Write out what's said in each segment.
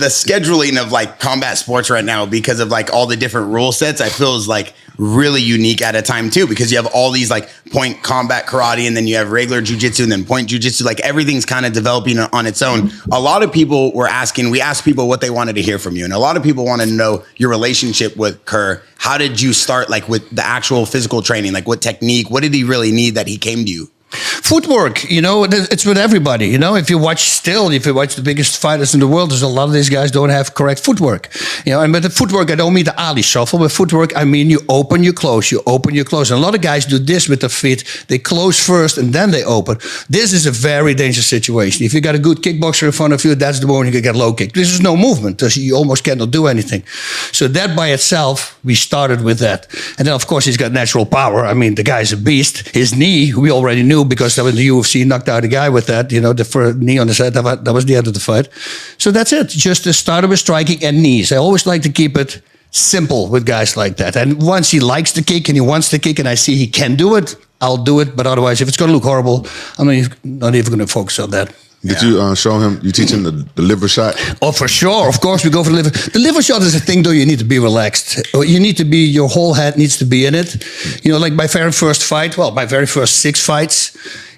the scheduling of like combat sports right now, because of like all the different rule sets, I feel is like really unique at a time too, because you have all these like point combat karate, and then you have regular jujitsu, and then point jujitsu. Like everything's kind of developing on its own. A lot of people were asking, we asked people what they wanted to hear from you, and a lot of people wanted to know your relationship with Kerr. How did you start like with the actual physical training? Like what technique, what did he really need that he came to you? Footwork, you know, it's with everybody. You know, if you watch the biggest fighters in the world, there's a lot of these guys don't have correct footwork. You know, and with the footwork, I don't mean the Ali shuffle. With footwork, I mean you open, you close, you open, you close. And a lot of guys do this with their feet. They close first and then they open. This is a very dangerous situation. If you got a good kickboxer in front of you, that's the moment you can get low kick. This is no movement. You almost cannot do anything. So that by itself, we started with that. And then, of course, he's got natural power. I mean, the guy's a beast. His knee, we already knew, because in the UFC knocked out a guy with that, you know, the first knee on the side, that was the end of the fight. So that's it. Just to start with striking and knees. I always like to keep it simple with guys like that. And once he likes the kick and he wants to kick and I see he can do it, I'll do it. But otherwise, if it's going to look horrible, I'm not even going to focus on that. Did you show him, you teach him the liver shot? Oh, for sure. Of course, we go for the liver. The liver shot is a thing, though, you need to be relaxed. You need to be, your whole head needs to be in it. You know, like my very first fight, well, my very first 6 fights,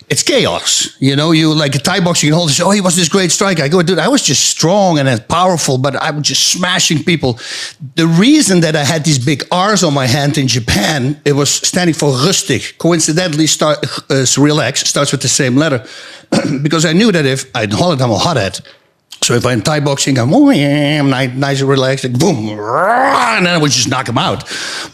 it's chaos. You know, you like a Thai boxer, you can hold this, oh, he was this great striker. I go, dude, I was just strong and powerful, but I was just smashing people. The reason that I had these big R's on my hand in Japan, it was standing for rustig. Coincidentally, relax starts with the same letter. Because I knew that if in Holland, I'm a hothead. So if I'm Thai boxing, I'm nice and relaxed, like boom, and then I would just knock him out.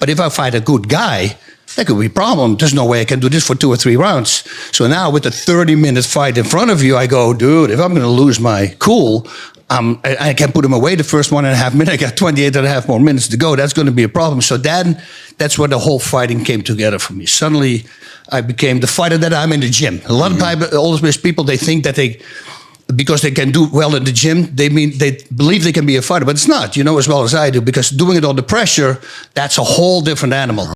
But if I fight a good guy, that could be a problem. There's no way I can do this for 2 or 3 rounds. So now with a 30-minute fight in front of you, I go, dude, if I'm going to lose my cool, I can put him away the first 1.5 minutes. I got 28.5 more minutes to go. That's going to be a problem. So then that's where the whole fighting came together for me. Suddenly, I became the fighter that I'm in the gym. A lot of time, all these people, they think that because they can do well in the gym, they believe they can be a fighter, but it's not, you know, as well as I do, because doing it under pressure, that's a whole different animal.